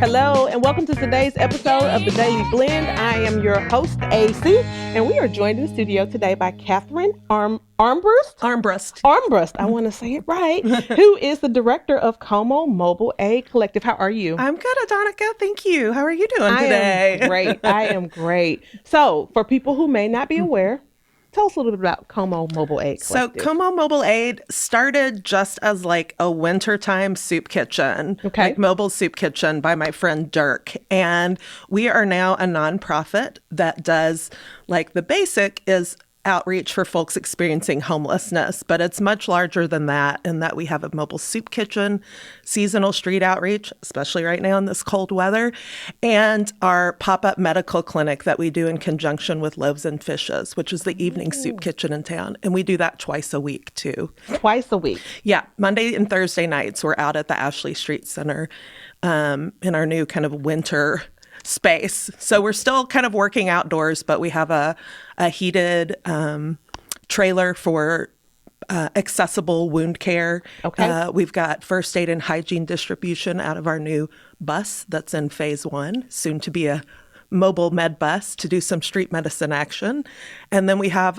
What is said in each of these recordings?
Hello, and welcome to today's episode of The Daily Blend. I am your host, AC, and we are joined in the studio today by Catherine Armbrust. Armbrust. I want to say it right. Who is the director of Como Mobile Aid Collective. How are you? I'm good, Adonica. Thank you. How are you doing today? I am great. So, for people who may not be aware, tell us a little bit about Como Mobile Aid Collective. So Como Mobile Aid started just as like a wintertime soup kitchen, like mobile soup kitchen by my friend Dirk. And we are now a nonprofit that does like the basic is outreach for folks experiencing homelessness, but it's much larger than that in that we have a mobile soup kitchen, seasonal street outreach, especially right now in this cold weather, and our pop-up medical clinic that we do in conjunction with Loaves and Fishes, which is the evening soup kitchen in town. And we do that twice a week too. Twice a week? Yeah. Monday and Thursday nights, we're out at the Ashley Street Center in our new kind of winter space. So we're still kind of working outdoors, but we have a heated trailer for accessible wound care. We've got first aid and hygiene distribution out of our new bus that's in phase 1, soon to be a mobile med bus to do some street medicine action. And then we have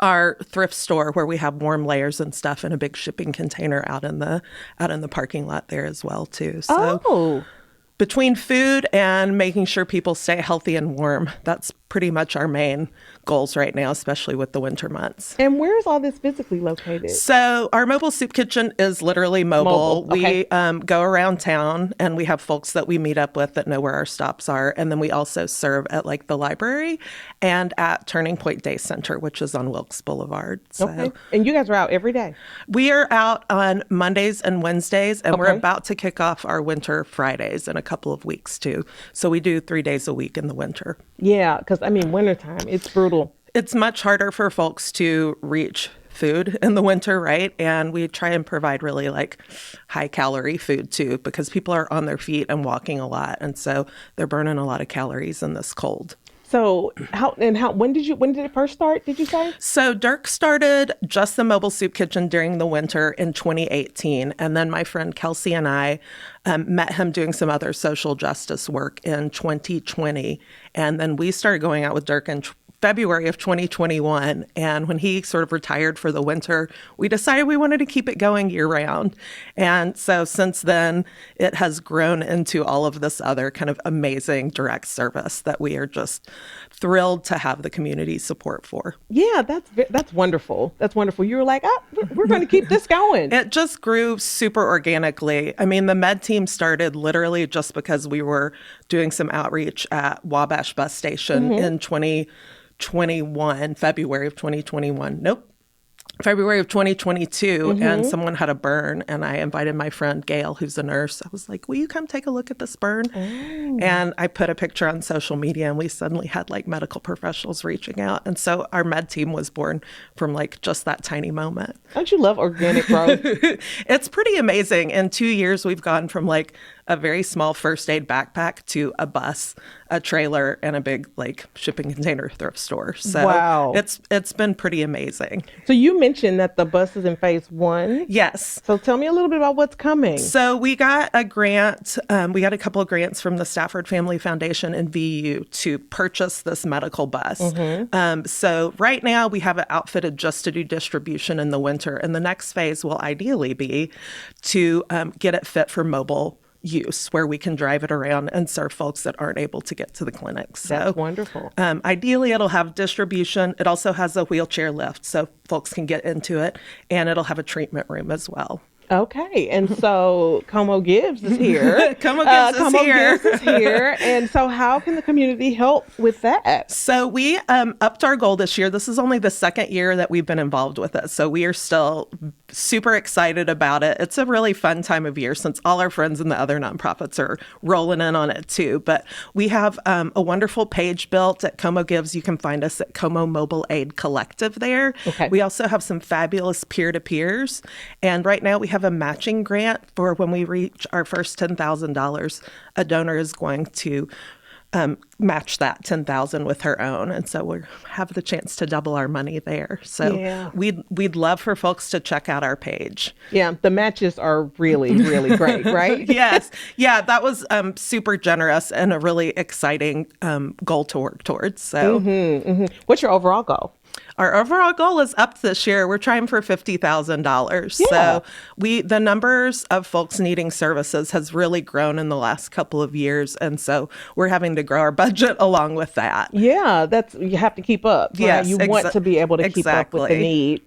our thrift store where we have warm layers and stuff in a big shipping container out in the parking lot there as well too. So between food and making sure people stay healthy and warm, that's pretty much our main goals right now, especially with the winter months. And where is all this physically located? So our mobile soup kitchen is literally mobile. We go around town and we have folks that we meet up with that know where our stops are. And then we also serve at like the library and at Turning Point Day Center, which is on Wilkes Boulevard. So And you guys are out every day? We are out on Mondays and Wednesdays, and we're about to kick off our winter Fridays in a couple of weeks too. So we do 3 days a week in the winter. Yeah, because I mean, wintertime, it's brutal. It's much harder for folks to reach food in the winter, right? And we try and provide really like high calorie food too, because people are on their feet and walking a lot. And so they're burning a lot of calories in this cold. So when did it first start, did you say? So Dirk started just the mobile soup kitchen during the winter in 2018. And then my friend Kelsey and I met him doing some other social justice work in 2020. And then we started going out with Dirk in February of 2021. And when he sort of retired for the winter, we decided we wanted to keep it going year round. And so since then, it has grown into all of this other kind of amazing direct service that we are just thrilled to have the community support for. Yeah, that's wonderful. That's wonderful. You were like, we're going to keep this going. It just grew super organically. I mean, the med team started literally just because we were doing some outreach at Wabash Bus Station in 2021, February of 2021. February of 2022, and someone had a burn, and I invited my friend Gail, who's a nurse. I was like, will you come take a look at this burn? And I put a picture on social media, and we suddenly had like medical professionals reaching out. And so our med team was born from like just that tiny moment. Don't you love organic growth? It's pretty amazing. In 2 years, we've gone from like a very small first aid backpack to a bus, a trailer, and a big like shipping container thrift store. So it's been pretty amazing. So you mentioned that the bus is in phase 1. Yes. So tell me a little bit about what's coming. So we got a grant. We got a couple of grants from the Stafford Family Foundation and VU to purchase this medical bus. So right now we have it outfitted just to do distribution in the winter. And the next phase will ideally be to get it fit for mobile use, where we can drive it around and serve folks that aren't able to get to the clinics. So, that's wonderful. Ideally, it'll have distribution. It also has a wheelchair lift, so folks can get into it, and it'll have a treatment room as well. Okay, and so Como Gives is here. Como Gives is here. And so how can the community help with that? So we upped our goal this year. This is only the second year that we've been involved with it. So we are still super excited about it. It's a really fun time of year since all our friends in the other nonprofits are rolling in on it too. But we have a wonderful page built at Como Gives. You can find us at Como Mobile Aid Collective there. We also have some fabulous peer-to-peers. And right now we have a matching grant for when we reach our first $10,000. A donor is going to match that 10,000 with her own, and so we have the chance to double our money there. So we'd love for folks to check out our page. Yeah, the matches are really, really great, right? Yes. Yeah, that was super generous and a really exciting goal to work towards. So What's your overall goal? Our overall goal is up this year. We're trying for $50,000. Yeah. So the numbers of folks needing services has really grown in the last couple of years. And so we're having to grow our budget along with that. Yeah, you have to keep up. Right? Yes, You want to be able to keep up with the exactly. need.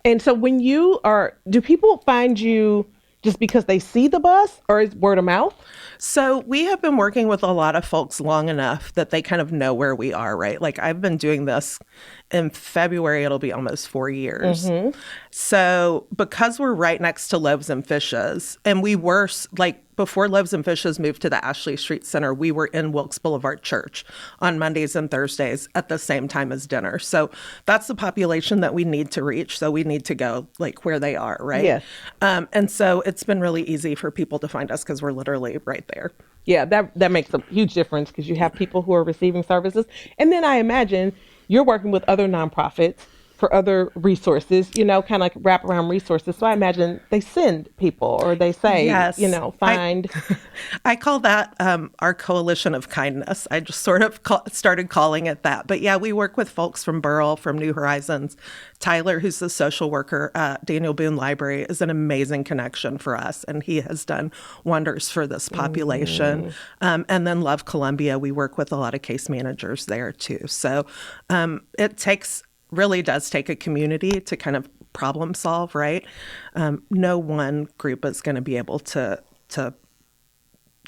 And so do people find you just because they see the bus, or is word of mouth? So we have been working with a lot of folks long enough that they kind of know where we are, right? Like I've been doing this in February, it'll be almost 4 years. So because we're right next to Loaves and Fishes, and we were like before Loaves and Fishes moved to the Ashley Street Center, we were in Wilkes Boulevard Church on Mondays and Thursdays at the same time as dinner. So that's the population that we need to reach. So we need to go like where they are, right? Yes. And so it's been really easy for people to find us because we're literally right there. Yeah, that makes a huge difference because you have people who are receiving services. And then I imagine you're working with other nonprofits for other resources, kind of like wraparound resources. So I imagine they send people, or they say, Yes. find. I call that our coalition of kindness. I just sort of started calling it that. But yeah, we work with folks from Burrell, from New Horizons. Tyler, who's the social worker at Daniel Boone Library, is an amazing connection for us, and he has done wonders for this population. And then Love Columbia, we work with a lot of case managers there too. So it really does take a community to kind of problem solve, right? No one group is going to be able to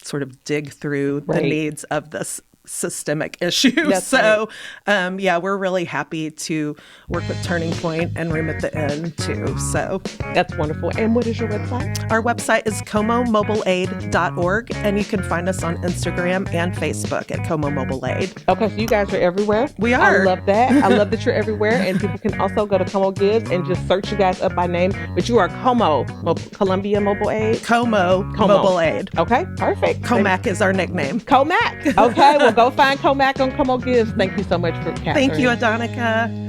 sort of dig through the needs of this systemic issue. That's Yeah, we're really happy to work with Turning Point and Room at the Inn too. So That's wonderful. And what is your website? our website is comomobileaid.org, and you can find us on Instagram and Facebook at Como Mobile Aid. Okay, so you guys are everywhere. We are. I love that. I love that you're everywhere. And people can also go to Como Gives and just search you guys up by name. But you are Columbia Mobile Aid. Como Mobile Aid. Okay, perfect. Comac is our nickname. Comac. Okay, well, go find Comac on Como Gives. Thank you so much for Catherine. Thank you, Adonica.